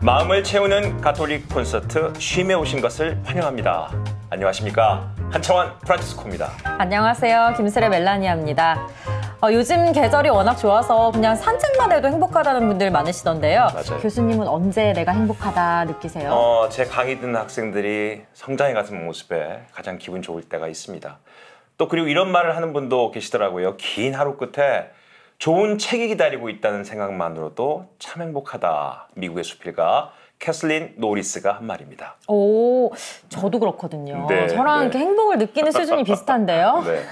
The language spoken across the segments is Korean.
마음을 채우는 가톨릭 콘서트 쉼에 오신 것을 환영합니다. 안녕하십니까, 한창원 프란치스코입니다. 안녕하세요, 김슬의 멜라니아입니다. 요즘 계절이 워낙 좋아서 그냥 산책만 해도 행복하다는 분들 많으시던데요. 맞아요. 교수님은 언제 내가 행복하다 느끼세요? 제 강의 듣는 학생들이 성장해가는 모습에 가장 기분 좋을 때가 있습니다. 또 그리고 이런 말을 하는 분도 계시더라고요. 긴 하루 끝에 좋은 책이 기다리고 있다는 생각만으로도 참 행복하다. 미국의 수필가 캐슬린 노리스가 한 말입니다. 오, 저도 그렇거든요. 네, 저랑 네. 이렇게 행복을 느끼는 수준이 비슷한데요. 네.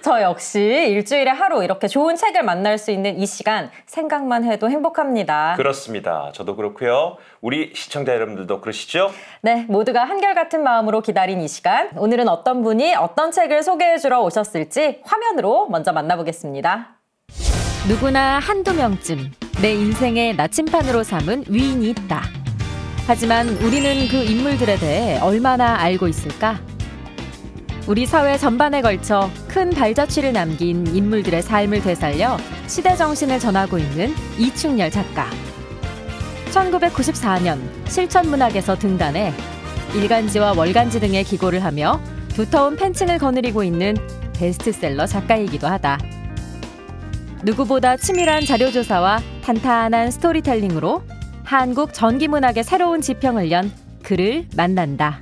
저 역시 일주일에 하루 이렇게 좋은 책을 만날 수 있는 이 시간 생각만 해도 행복합니다. 그렇습니다. 저도 그렇고요. 우리 시청자 여러분들도 그러시죠? 네, 모두가 한결같은 마음으로 기다린 이 시간. 오늘은 어떤 분이 어떤 책을 소개해 주러 오셨을지 화면으로 먼저 만나보겠습니다. 누구나 한두 명쯤 내 인생의 나침판으로 삼은 위인이 있다. 하지만 우리는 그 인물들에 대해 얼마나 알고 있을까? 우리 사회 전반에 걸쳐 큰 발자취를 남긴 인물들의 삶을 되살려 시대 정신을 전하고 있는 이충렬 작가. 1994년 실천문학에서 등단해 일간지와 월간지 등의 기고를 하며 두터운 팬층을 거느리고 있는 베스트셀러 작가이기도 하다. 누구보다 치밀한 자료조사와 탄탄한 스토리텔링으로 한국 전기문학의 새로운 지평을 연 그를 만난다.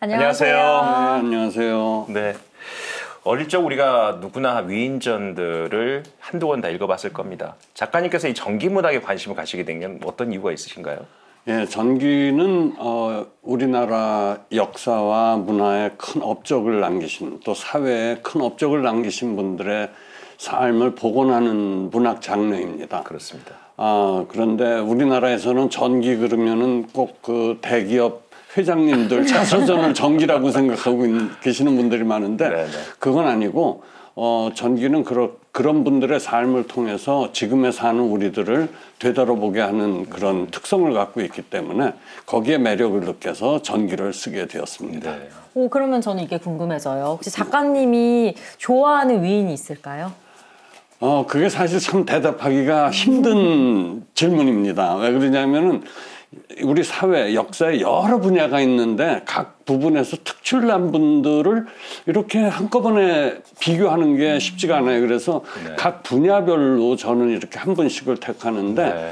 안녕하세요. 네, 안녕하세요. 네. 어릴 적 우리가 누구나 위인전들을 한두 권 다 읽어봤을 겁니다. 작가님께서 이 전기문학에 관심을 가지게 된 건 어떤 이유가 있으신가요? 예, 전기는 우리나라 역사와 문화에 큰 업적을 남기신, 또 사회에 큰 업적을 남기신 분들의 삶을 복원하는 문학 장르입니다. 그렇습니다. 그런데 우리나라에서는 전기 그러면은 꼭 그 대기업 회장님들 자서전을 전기라고 생각하고 계시는 분들이 많은데 네네. 그건 아니고 전기는 그런 분들의 삶을 통해서 지금에 사는 우리들을 되돌아보게 하는 그런 특성을 갖고 있기 때문에 거기에 매력을 느껴서 전기를 쓰게 되었습니다. 네. 오, 그러면 저는 이게 궁금해져요. 혹시 작가님이 좋아하는 위인이 있을까요? 그게 사실 참 대답하기가 힘든 질문입니다. 왜 그러냐면은 우리 사회, 역사에 여러 분야가 있는데 각 부분에서 특출난 분들을 이렇게 한꺼번에 비교하는 게 쉽지가 않아요. 그래서 네. 각 분야별로 저는 이렇게 한 분씩을 택하는데 네.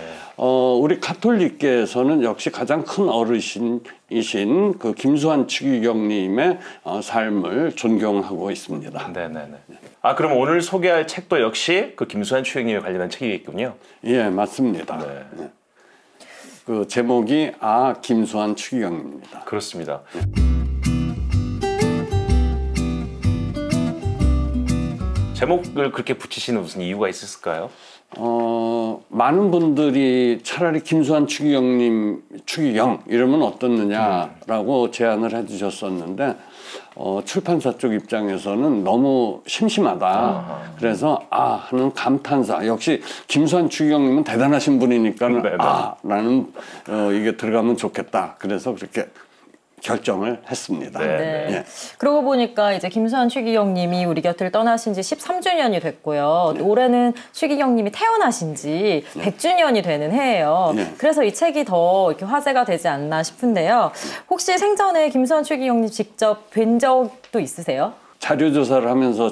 우리 가톨릭계에서는 역시 가장 큰 어르신이신 그 김수환 추기경님의 삶을 존경하고 있습니다. 네네네. 그럼 오늘 소개할 책도 역시 그 김수환 추기경님에 관련한 책이겠군요. 예, 맞습니다. 네. 네. 그 제목이 김수환 추기경입니다. 그렇습니다. 제목을 그렇게 붙이시는 무슨 이유가 있었을까요? 많은 분들이 차라리 김수환 추기경 이러면 어떻느냐라고 제안을 해주셨었는데 출판사 쪽 입장에서는 너무 심심하다. 그래서 하는 감탄사. 역시 김수환 추기경님은 대단하신 분이니까는 라는 이게 들어가면 좋겠다. 그래서 그렇게 결정을 했습니다. 네. 예. 그러고 보니까 이제 김수환 추기경님이 우리 곁을 떠나신 지 13주년이 됐고요. 네. 올해는 추기경님이 태어나신 지 100주년이 되는 해예요. 네. 그래서 이 책이 더 이렇게 화제가 되지 않나 싶은데요. 혹시 생전에 김수환 추기경님 직접 뵌 적도 있으세요? 자료조사를 하면서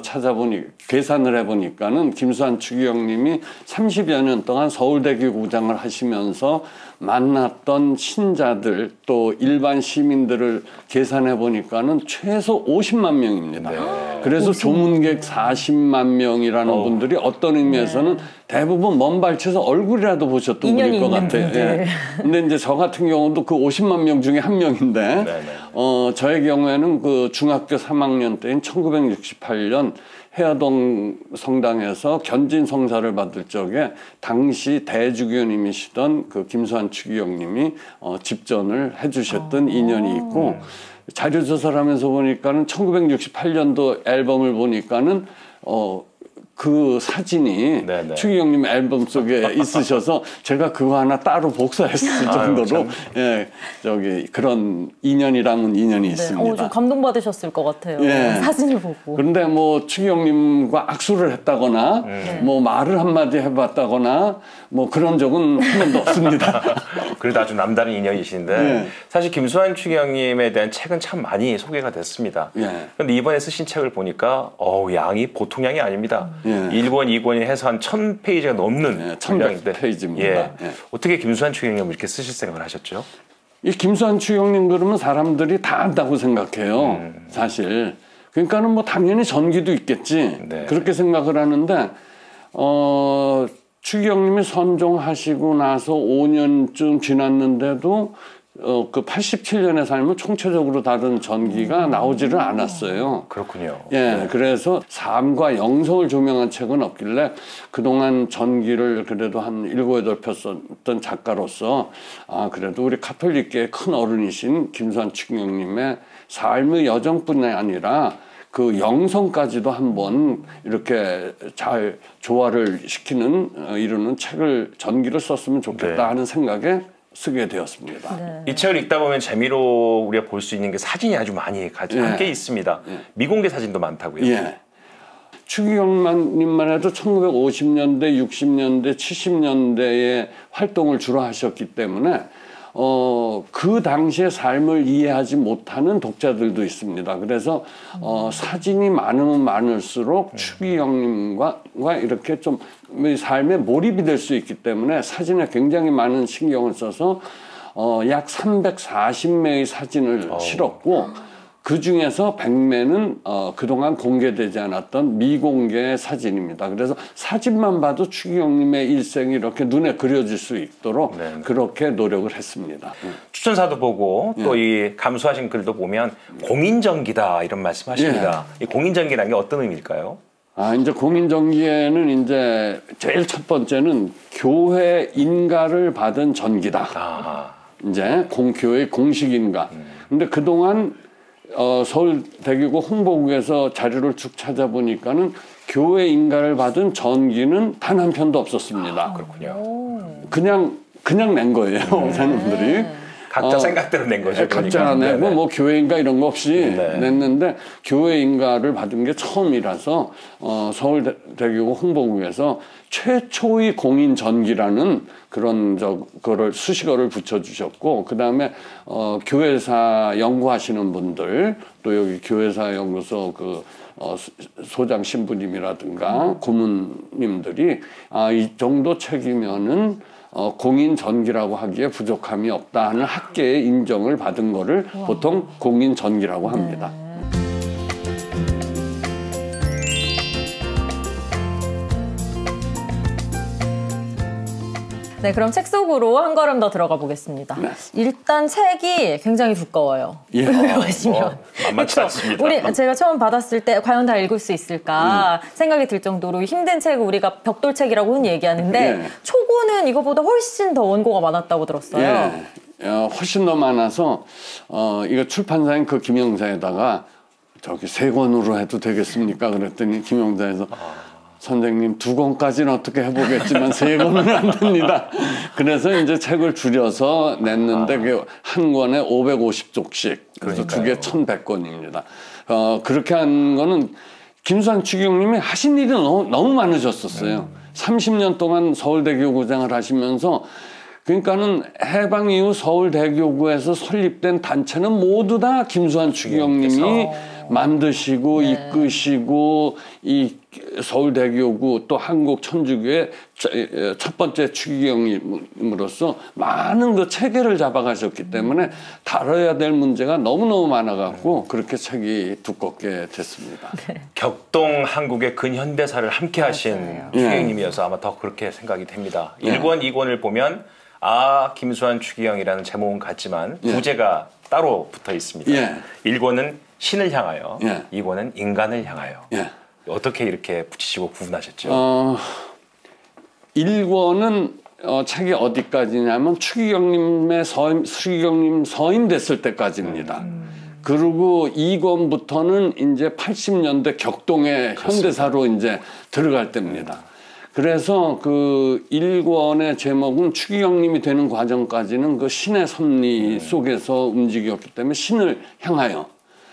계산을 해보니까는 김수환 추기경님이 30여 년 동안 서울대교 구장을 하시면서 만났던 신자들 또 일반 시민들을 계산해보니까는 최소 50만 명입니다. 네. 그래서 조문객 40만 명이라는 분들이 어떤 의미에서는 대부분 먼 발치에서 얼굴이라도 보셨던 분일 것 같아요. 예. 근데 이제 저 같은 경우도 그 50만 명 중에 한 명인데, 저의 경우에는 그 중학교 3학년 때인 1968년 해화동 성당에서 견진 성사를 받을 적에 당시 대주교님이시던 그 김수환 추기경님이 집전을 해주셨던 인연이 있고, 자료조사를 하면서 보니까는 1968년도 앨범을 보니까는 그 사진이 네네. 추기경님 앨범 속에 있으셔서 제가 그거 하나 따로 복사했을 정도로 예, 저기 그런 인연이랑은 인연이 있습니다. 좀 감동받으셨을 것 같아요. 예. 사진을 보고. 그런데 뭐 추기경님과 악수를 했다거나 뭐 말을 한마디 해봤다거나 뭐 그런 적은 한 번도 없습니다. 그래도 아주 남다른 인연이신데 예. 사실 김수환 추기경님에 대한 책은 참 많이 소개가 됐습니다. 예. 그런데 이번에 쓰신 책을 보니까 양이 보통 양이 아닙니다. 예. 1권, 2권이 해서 한 1000페이지가 넘는 1100페이지입니다. 예. 예. 어떻게 김수환 추기경님 이렇게 쓰실 생각을 하셨죠? 이 김수환 추기경님 그러면 사람들이 다 안다고 생각해요. 사실. 그러니까는 뭐 당연히 전기도 있겠지. 네. 그렇게 생각을 하는데 추기경님이 선종하시고 나서 5년쯤 지났는데도 그 87년의 삶을 총체적으로 다룬 전기가 나오지를 않았어요. 그렇군요. 예, 그래서 삶과 영성을 조명한 책은 없길래 그동안 전기를 그래도 한 7, 8편 썼던 작가로서 그래도 우리 카톨릭계의 큰 어른이신 김수환 추기경님의 삶의 여정뿐이 아니라 그 영성까지도 한번 이렇게 잘 조화를 시키는 이루는 책을 전기를 썼으면 좋겠다 네. 하는 생각에 쓰게 되었습니다. 네. 이 책을 읽다 보면 재미로 우리가 볼 수 있는 게 사진이 아주 많이 함께 있습니다. 미공개 사진도 많다고요. 예. 추기경님만 해도 1950년대, 60년대, 70년대에 활동을 주로 하셨기 때문에 그 당시의 삶을 이해하지 못하는 독자들도 있습니다. 그래서 사진이 많으면 많을수록 추기경님과 이렇게 좀 삶에 몰입이 될 수 있기 때문에 사진에 굉장히 많은 신경을 써서 약 340매의 사진을 실었고 그 중에서 100매는 그동안 공개되지 않았던 미공개 사진입니다. 그래서 사진만 봐도 추기경님의 일생이 이렇게 눈에 그려질 수 있도록 그렇게 노력을 했습니다. 추천사도 보고 또 이 감수하신 글도 보면 공인전기다 이런 말씀하십니다. 이 공인전기라는 게 어떤 의미일까요? 이제 공인전기에는 이제 제일 첫 번째는 교회 인가를 받은 전기다. 이제 교회 공식 인가. 근데 그동안 서울대교구 홍보국에서 자료를 쭉 찾아보니까는 교회 인가를 받은 전기는 단 한 편도 없었습니다. 그렇군요. 그냥 낸 거예요, 사람들이. 각자 생각대로 낸 거죠. 각자 내고 네네. 뭐 교회 인가 이런 거 없이 냈는데 교회 인가를 받은 게 처음이라서 서울대교구 홍보국에서 최초의 공인 전기라는 그런 거를 수식어를 붙여주셨고 그 다음에 교회사 연구하시는 분들 또 여기 교회사 연구소 그 소장 신부님이라든가 고문님들이 이 정도 책이면은 공인 전기라고 하기에 부족함이 없다 하는 학계의 인정을 받은 거를 보통 공인 전기라고 합니다. 네, 그럼 책 속으로 한 걸음 더 들어가 보겠습니다. 일단 책이 굉장히 두꺼워요. 보시면 만만치 않습니다. 제가 처음 받았을 때 과연 다 읽을 수 있을까 생각이 들 정도로 힘든 책을 우리가 벽돌책이라고 흔히 얘기하는데 초고는 이거보다 훨씬 더 원고가 많았다고 들었어요. 훨씬 더 많아서 이거 출판사인 그 김영사에다가 저기 3권으로 해도 되겠습니까? 그랬더니 김영사에서 선생님 2권까지는 어떻게 해보겠지만 3권은 안 됩니다. 그래서 이제 책을 줄여서 냈는데 그게 한 권에 550쪽씩 그래서 두 개 1100권입니다. 그렇게 한 거는 김수환 추기경님이 하신 일이 너무 많으셨었어요. 30년 동안 서울대교구장을 하시면서 그러니까는 해방 이후 서울대교구에서 설립된 단체는 모두 다 김수환 추기경님이 만드시고 이끄시고 이 서울대교구 또 한국천주교의 첫 번째 추기경님으로서 많은 그 체계를 잡아가셨기 때문에 다뤄야 될 문제가 너무너무 많아갖고 그렇게 책이 두껍게 됐습니다. 격동 한국의 근현대사를 함께 하신 추기경님이어서 아마 더 그렇게 생각이 됩니다. 1권, 2권을 보면 김수환 추기경이라는 제목은 같지만 부제가 따로 붙어 있습니다. 1권은 신을 향하여, 2권은 인간을 향하여. 어떻게 이렇게 붙이시고 구분하셨죠? 1권은 책이 어디까지냐면 추기경님 서임 됐을 때까지입니다. 그리고 2권부터는 이제 80년대 격동의 현대사로 이제 들어갈 때입니다. 그래서 그 1권의 제목은 추기경님이 되는 과정까지는 그 신의 섭리 속에서 움직였기 때문에 신을 향하여.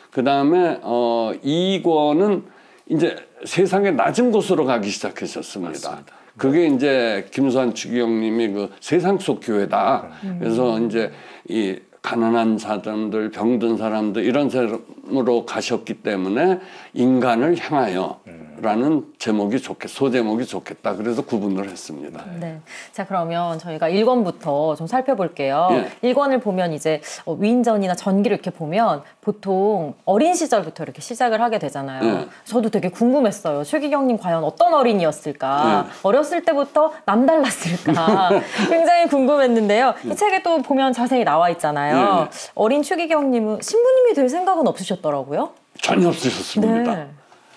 그 다음에 2권은 이제 세상의 낮은 곳으로 가기 시작하셨습니다. 맞습니다. 그게 이제 김수환 추기경님이 그 세상 속 교회다. 그래서 이제 이 가난한 사람들, 병든 사람들 이런 사람으로 가셨기 때문에 인간을 향하여 라는 제목이 소제목이 좋겠다. 그래서 구분을 했습니다. 네. 자, 그러면 저희가 1권부터 좀 살펴볼게요. 예. 1권을 보면 이제 위인전이나 전기를 이렇게 보면 보통 어린 시절부터 이렇게 시작을 하게 되잖아요. 예. 저도 되게 궁금했어요. 추기경님 과연 어떤 어린이였을까? 예. 어렸을 때부터 남달랐을까? 굉장히 궁금했는데요. 이 책에 또 보면 자세히 나와 있잖아요. 예. 어린 추기경님은 신부님이 될 생각은 없으셨더라고요. 전혀 없으셨습니다. 네.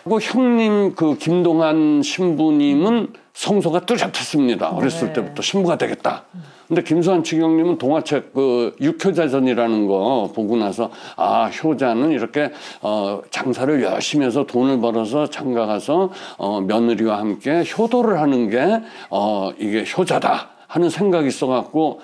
그리고 형님 그 김동환 신부님은 성소가 뚜렷했습니다. 어렸을 네. 때부터 신부가 되겠다. 근데 김수환 추기경님은 동화책 그 육효자전이라는 거 보고 나서 아, 효자는 이렇게 장사를 열심히 해서 돈을 벌어서 장가 가서 며느리와 함께 효도를 하는 게 이게 효자다 하는 생각이 있어갖고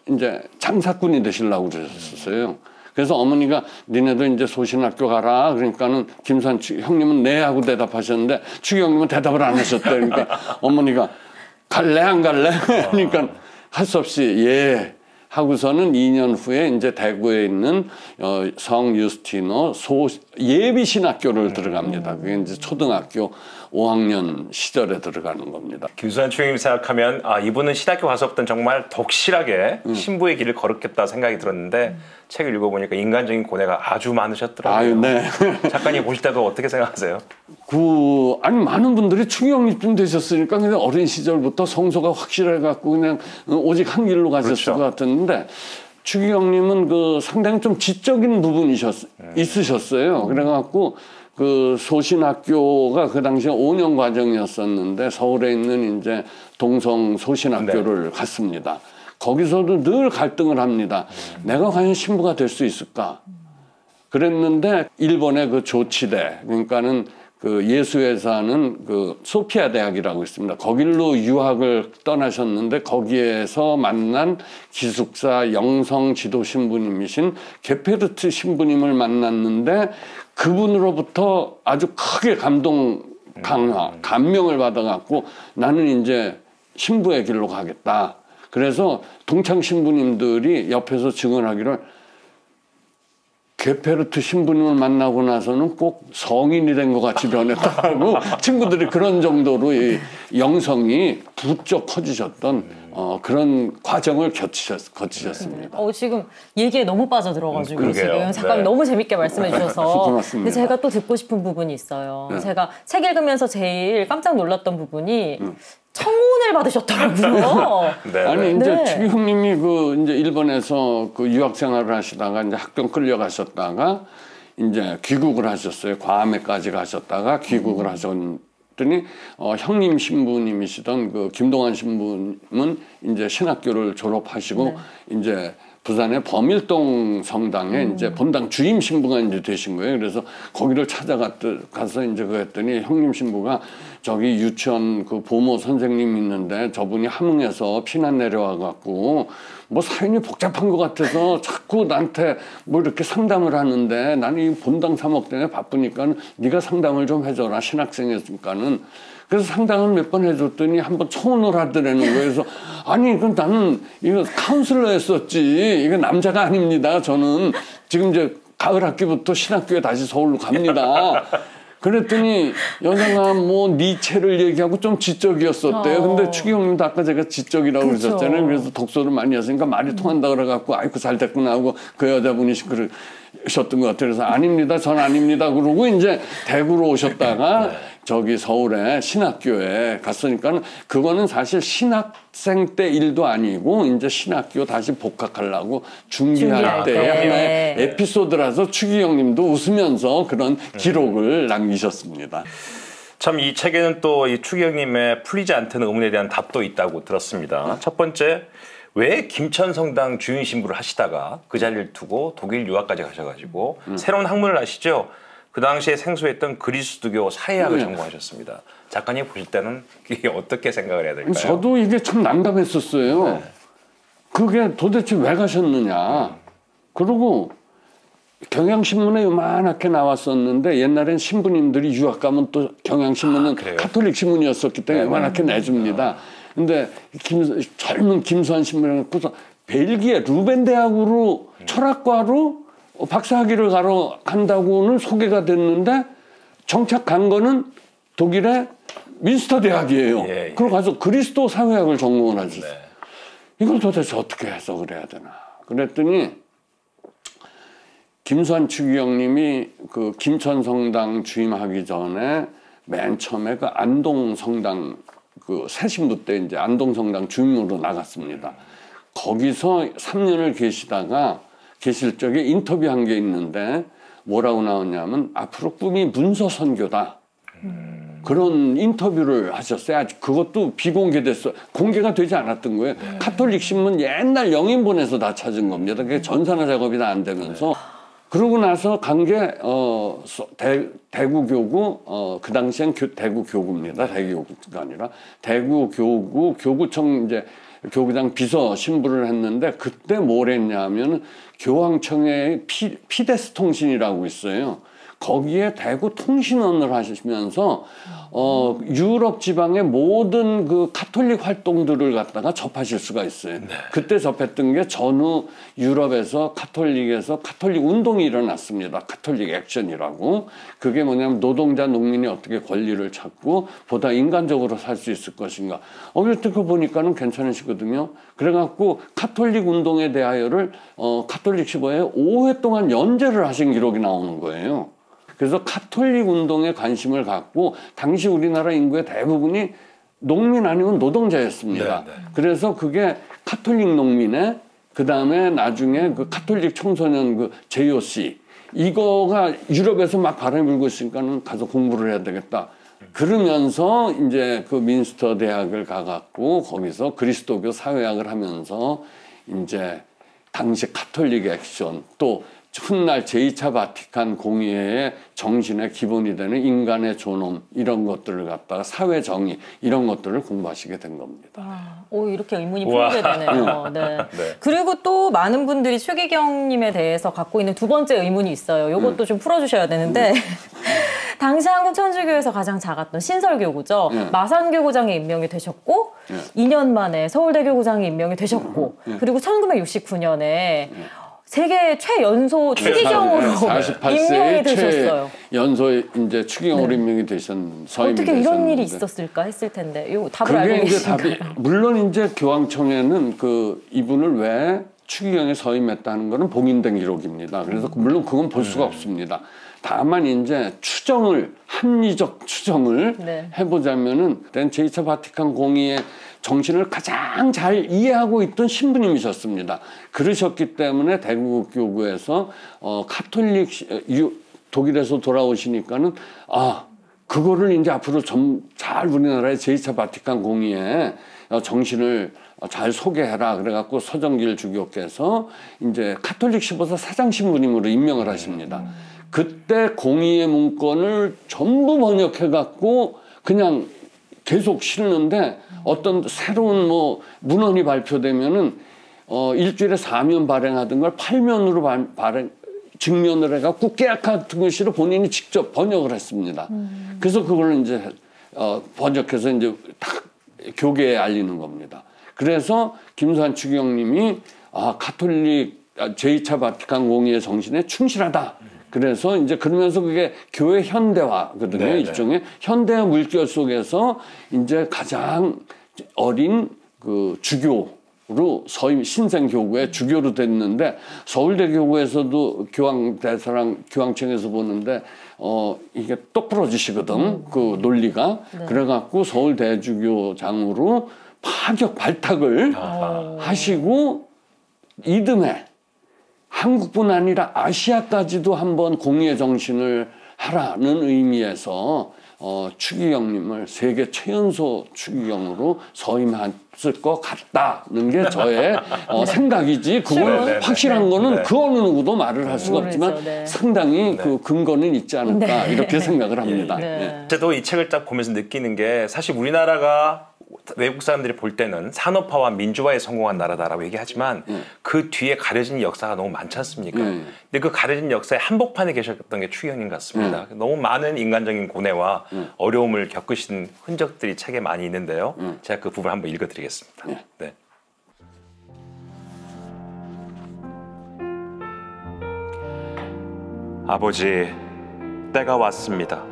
이제 장사꾼이 되시려고 그러셨어요. 그래서 어머니가 니네도 이제 소신학교 가라. 그러니까는 김수환 형님은 네 하고 대답하셨는데 추기경님은 대답을 안 하셨대. 그러니까 어머니가 갈래 안 갈래? 그러니까 할 수 없이 예 하고서는 2년 후에 이제 대구에 있는 성 유스티노 예비 신학교를 들어갑니다. 그게 이제 초등학교 5학년 시절에 들어가는 겁니다. 김수환 추기경님 생각하면 아, 이분은 신학교 가서부터는 정말 독실하게 신부의 길을 걸었겠다 생각이 들었는데 책을 읽어보니까 인간적인 고뇌가 아주 많으셨더라고요. 아유, 네. 작가님 보실 때도 어떻게 생각하세요? 아니 많은 분들이 추기경님쯤 되셨으니까 그냥 어린 시절부터 성소가 확실해갖고 그냥 오직 한 길로 가셨을 것 같았는데 추기경님은 그 상당히 좀 지적인 부분이 있으셨어요. 그래갖고 그 소신학교가 그 당시에 5년 과정이었었는데 서울에 있는 이제 동성 소신학교를 갔습니다. 거기서도 늘 갈등을 합니다. 내가 과연 신부가 될 수 있을까? 그랬는데 일본의 그 조치대, 그러니까는 그 예수에 사는 그 소피아 대학이라고 있습니다. 거길로 유학을 떠나셨는데 거기에서 만난 기숙사 영성 지도 신부님이신 게페르트 신부님을 만났는데 그분으로부터 아주 크게 감명을 받아갖고 나는 이제 신부의 길로 가겠다. 그래서 동창 신부님들이 옆에서 증언하기를 게페르트 신부님을 만나고 나서는 꼭 성인이 된 것 같이 변했다고 친구들이 그런 정도로 이 영성이 부쩍 커지셨던 그런 과정을 거치셨습니다. 지금 얘기에 너무 빠져들어가지고 지금 작가님 네. 너무 재밌게 말씀해 주셔서 고맙습니다. 근데 제가 또 듣고 싶은 부분이 있어요. 네. 제가 책 읽으면서 제일 깜짝 놀랐던 부분이 청혼을 받으셨더라고요. 네. 아니 이제 네. 추기경님이 그 이제 일본에서 그 유학 생활을 하시다가 이제 학병 끌려가셨다가 이제 귀국을 하셨어요. 괌에까지 가셨다가 귀국을 하셨더니 형님 신부님이시던 그 김동환 신부님은 이제 신학교를 졸업하시고 이제 부산의 범일동 성당에 이제 본당 주임 신부가 이제 되신 거예요. 그래서 거기를 가서 이제 그랬더니 형님 신부가 저기 유치원 그 보모 선생님 있는데 저분이 함흥에서 피난 내려와 갖고 뭐 사연이 복잡한 것 같아서 자꾸 나한테 뭐 이렇게 상담을 하는데 나는 이 본당 사목 때문에 바쁘니까 네가 상담을 좀 해줘라. 신학생이니까는. 그래서 상담을 몇 번 해줬더니 한번 청혼을 하더라는 거예요. 그래서 아니 그럼 나는 이거 카운슬러 했었지. 이거 남자가 아닙니다. 저는 지금 이제 가을 학기부터 신학교에 다시 서울로 갑니다. 그랬더니 여자가 뭐 니체를 얘기하고 좀 지적이었었대요. 근데 추기경님도 아까 제가 지적이라고 그러셨잖아요. 그래서 독서를 많이 했으니까 말이 통한다 그래갖고 아이고 잘 됐구나 하고 그 여자분이 그러셨던 것 같아요. 그래서 아닙니다. 전 아닙니다. 그러고 이제 대구로 오셨다가 저기 서울에 신학교에 갔으니까는 그거는 사실 신학생 때 일도 아니고 이제 신학교 다시 복학하려고 준비할 때 하나의 에피소드라서 추기경님도 웃으면서 그런 기록을 남기셨습니다. 참 이 책에는 또 이 추기경님의 풀리지 않던 의문에 대한 답도 있다고 들었습니다. 첫 번째, 왜 김천성당 주임 신부를 하시다가 그 자리를 두고 독일 유학까지 가셔가지고 새로운 학문을 하시죠. 그 당시에 생소했던 그리스도교 사회학을 전공하셨습니다. 작가님 보실 때는 이게 어떻게 생각을 해야 될까요? 저도 이게 참 난감했었어요. 네. 그게 도대체 왜 가셨느냐. 그리고 경향신문에 요만하게 나왔었는데 옛날엔 신부님들이 유학 가면 또 경향신문은 카톨릭 신문이었었기 때문에 요만하게 내줍니다. 근데 젊은 김수환 신부를 갖고서 벨기에 루벤 대학으로 철학과로 박사학위를 가러 간다고는 소개가 됐는데 정착 간 거는 독일의 민스터 대학이에요. 그러고 가서 그리스도 사회학을 전공을 하셨어요. 네. 이걸 도대체 어떻게 해석을 해야 되나. 그랬더니 김수환 추기경님이 그 김천성당 주임하기 전에 맨 처음에 그 안동성당 그 새신부 때 이제 안동성당 주임으로 나갔습니다. 거기서 3년을 계실 적에 인터뷰한 게 있는데 뭐라고 나왔냐면 앞으로 꿈이 문서 선교다. 그런 인터뷰를 하셨어요. 아직 그것도 비공개됐어요. 공개가 되지 않았던 거예요. 카톨릭 신문 옛날 영인본에서 다 찾은 겁니다. 그게 전산화 작업이 다 안 되면서 그러고 나서 간 게 대구교구 그 당시엔 대구교구입니다. 대구교구가 아니라 대구교구 교구청 이제 교구장 비서 신부를 했는데 그때 뭘 했냐면 교황청의 피데스 통신이라고 있어요. 거기에 대구 통신원을 하시면서 유럽 지방의 모든 그 카톨릭 활동들을 갖다가 접하실 수가 있어요. 네. 그때 접했던 게 전후 유럽에서 카톨릭 운동이 일어났습니다. 카톨릭 액션이라고. 그게 뭐냐면 노동자 농민이 어떻게 권리를 찾고 보다 인간적으로 살 수 있을 것인가. 어릴 그 보니까는 괜찮으시거든요. 그래갖고 카톨릭 운동에 대하여를 카톨릭 시보에 5회 동안 연재를 하신 기록이 나오는 거예요. 그래서 카톨릭 운동에 관심을 갖고 당시 우리나라 인구의 대부분이 농민 아니면 노동자였습니다. 네, 네. 그래서 그게 카톨릭 농민의 그다음에 나중에 그 카톨릭 청소년 그 JOC 이거가 유럽에서 막 바람이 불고 있으니까는 가서 공부를 해야 되겠다. 그러면서 이제 그 민스터 대학을 가갖고 거기서 그리스도교 사회학을 하면서 이제 당시 카톨릭 액션 또 훗날 제2차 바티칸 공의회의 정신의 기본이 되는 인간의 존엄 이런 것들을 갖다가 사회 정의 이런 것들을 공부하시게 된 겁니다. 오 이렇게 의문이 풀리게 되네요. 네. 네. 그리고 또 많은 분들이 추기경님에 대해서 갖고 있는 두 번째 의문이 있어요. 이것도 좀 풀어주셔야 되는데 당시 한국천주교에서 가장 작았던 신설교구죠. 마산교구장에 임명이 되셨고 2년 만에 서울대교구장에 임명이 되셨고 그리고 1969년에 세계 최연소 추기경으로 임명이 되셨어요. 연소 이제 추기경으로 임명이 되신 서임이 어떻게 이런 일이 있었을까 했을 텐데 요 답을 알고 계신가요? 물론 이제 교황청에는 그 이분을 왜 추기경에 서임했다는 것은 봉인된 기록입니다. 그래서 물론 그건 볼 수가 없습니다. 다만 이제 합리적 추정을 해보자면은 그때 제2차 바티칸 공의의 정신을 가장 잘 이해하고 있던 신부님이셨습니다. 그러셨기 때문에 대구교구에서 카톨릭 독일에서 돌아오시니까는 그거를 이제 앞으로 잘 우리나라의 제2차 바티칸 공의에 정신을 잘 소개해라. 그래갖고 서정길 주교께서 이제 카톨릭 시보사 사장 신부님으로 임명을 하십니다. 그때 공의의 문건을 전부 번역해갖고 그냥 계속 실는데 어떤 새로운 뭐 문헌이 발표되면은 일주일에 4면 발행하던 걸 8면으로 직면을 해갖고 깨악 같은 글씨로 본인이 직접 번역을 했습니다. 그래서 그걸 이제 번역해서 이제 딱 교계에 알리는 겁니다. 그래서 김수환 추기경님이 카톨릭 제2차 바티칸 공의의 정신에 충실하다. 그래서 이제 그러면서 그게 교회 현대화거든요. 네네. 일종의 현대화 물결 속에서 이제 가장 어린 그 주교로 신생교구의 주교로 됐는데 서울대 교구에서도 교황청에서 보는데 이게 똑부러지시거든. 그 논리가. 네. 그래갖고 서울대주교장으로 파격 발탁을 하시고 이듬해 한국뿐 아니라 아시아까지도 한번 공의의 정신을 하라는 의미에서 추기경님을 세계 최연소 추기경으로 서임했을 것 같다는 게 저의 생각이지 그건 확실한 거는 그 어느 누구도 말을 할 수가 없지만 상당히 그 근거는 있지 않을까 이렇게 생각을 합니다. 저도 이 책을 딱 보면서 느끼는 게 사실 우리나라가 외국 사람들이 볼 때는 산업화와 민주화에 성공한 나라다라고 얘기하지만 그 뒤에 가려진 역사가 너무 많지 않습니까? 근데 그 가려진 역사의 한복판에 계셨던 게 추기경님 같습니다. 너무 많은 인간적인 고뇌와 어려움을 겪으신 흔적들이 책에 많이 있는데요. 제가 그 부분을 한번 읽어드리겠습니다. 네. 아버지, 때가 왔습니다.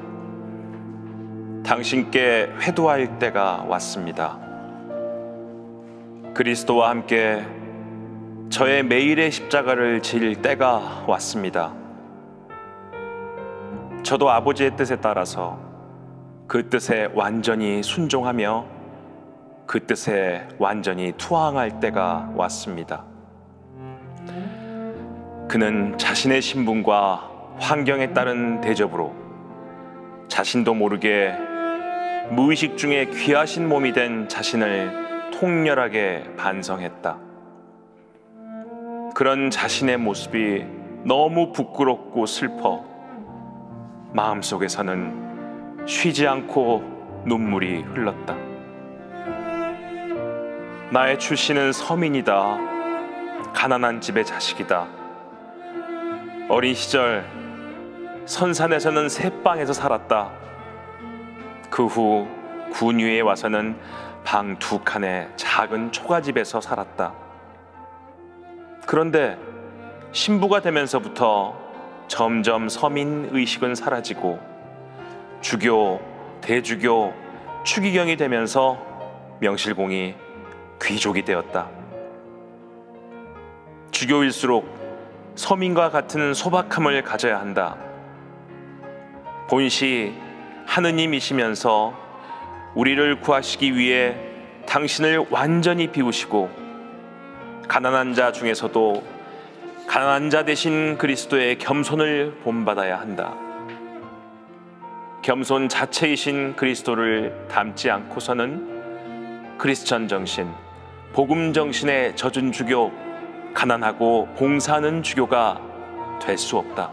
당신께 회도할 때가 왔습니다. 그리스도와 함께 저의 매일의 십자가를 질 때가 왔습니다. 저도 아버지의 뜻에 따라서 그 뜻에 완전히 순종하며 그 뜻에 완전히 투항할 때가 왔습니다. 그는 자신의 신분과 환경에 따른 대접으로 자신도 모르게 무의식 중에 귀하신 몸이 된 자신을 통렬하게 반성했다. 그런 자신의 모습이 너무 부끄럽고 슬퍼 마음속에서는 쉬지 않고 눈물이 흘렀다. 나의 출신은 서민이다. 가난한 집의 자식이다. 어린 시절 선산에서는 새방에서 살았다. 그 후 군위에 와서는 방 2칸의 작은 초가집에서 살았다. 그런데 신부가 되면서부터 점점 서민 의식은 사라지고 주교, 대주교, 추기경이 되면서 명실공히 귀족이 되었다. 주교일수록 서민과 같은 소박함을 가져야 한다. 본시 하느님이시면서 우리를 구하시기 위해 당신을 완전히 비우시고 가난한 자 중에서도 가난한 자 되신 그리스도의 겸손을 본받아야 한다. 겸손 자체이신 그리스도를 닮지 않고서는 크리스천 정신, 복음 정신에 젖은 주교, 가난하고 봉사하는 주교가 될 수 없다.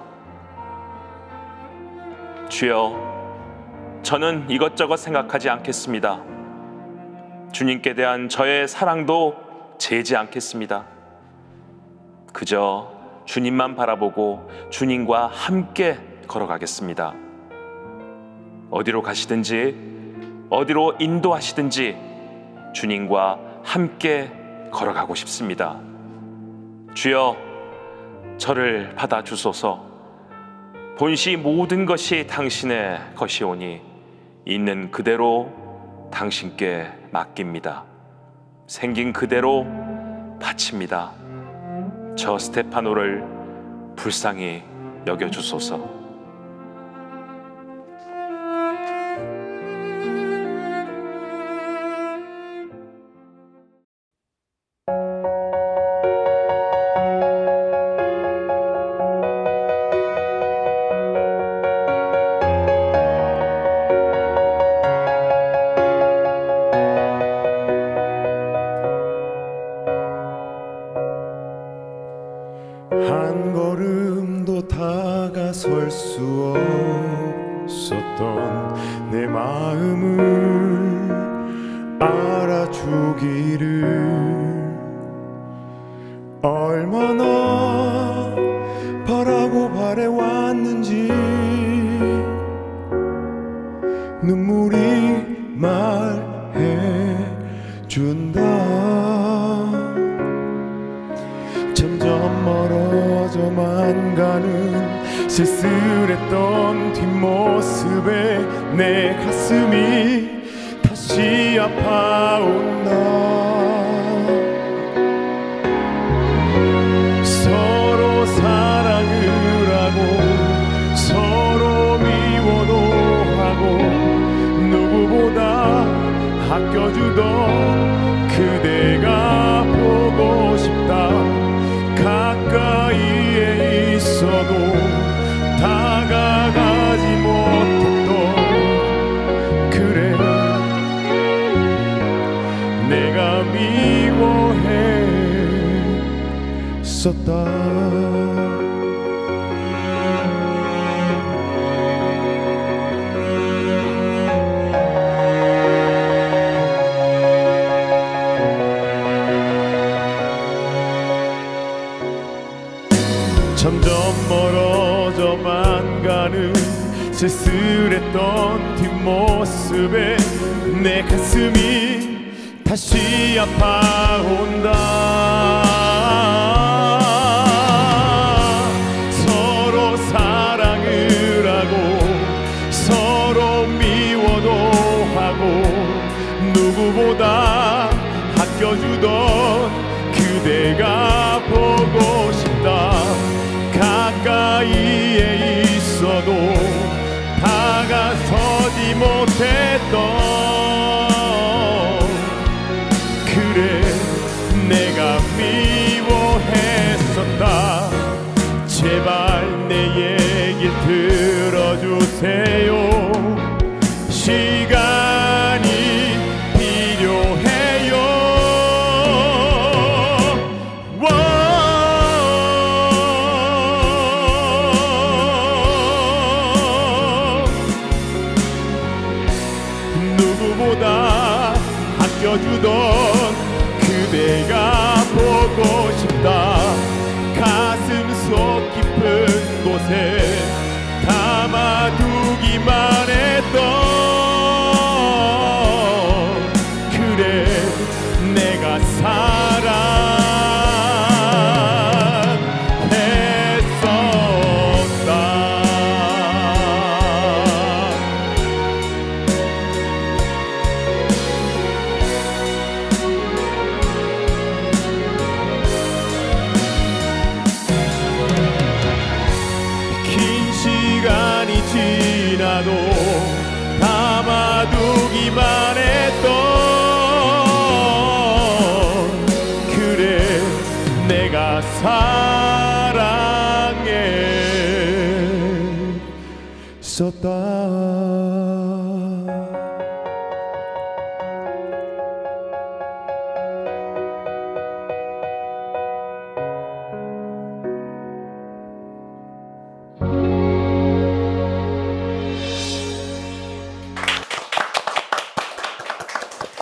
주여, 저는 이것저것 생각하지 않겠습니다. 주님께 대한 저의 사랑도 재지 않겠습니다. 그저 주님만 바라보고 주님과 함께 걸어가겠습니다. 어디로 가시든지 어디로 인도하시든지 주님과 함께 걸어가고 싶습니다. 주여, 저를 받아주소서. 본시 모든 것이 당신의 것이오니 있는 그대로 당신께 맡깁니다. 생긴 그대로 바칩니다. 저 스테파노를 불쌍히 여겨주소서. 한 걸음도 다가설 수 없었던 내 마음을 알아주기를 얼마나 바라고 바래왔는지 눈물이 말해준다. 점점 멀어져만 가는 쓸쓸했던 뒷모습에 내 가슴이 다시 아파온다. 서로 사랑을 하고 서로 미워도 하고 누구보다 아껴주던 그대가 보고 싶다. 가까이에 있어도 다가가지 못했던 내가 미워했었다. 점점 멀어져만 가는 쓸쓸했던 뒷모습에 내 가슴이 다시 아파온다. 서로 사랑을 하고 서로 미워도 하고 누구보다 아껴주던 그대가 보고 싶다. 가까이에 있어도 다가서지 못했던 그래 내가 미워했었다. 제발 내 얘기 들어주세요. 시간이 필요해요. 누구보다 아껴주던 그대가 보고 싶다. 가슴 속 깊은 곳에 담아두기만 했던 그래 내가 사랑했었다. 시간이 지나도 담아두기만 했던 그래 내가 사랑했었다.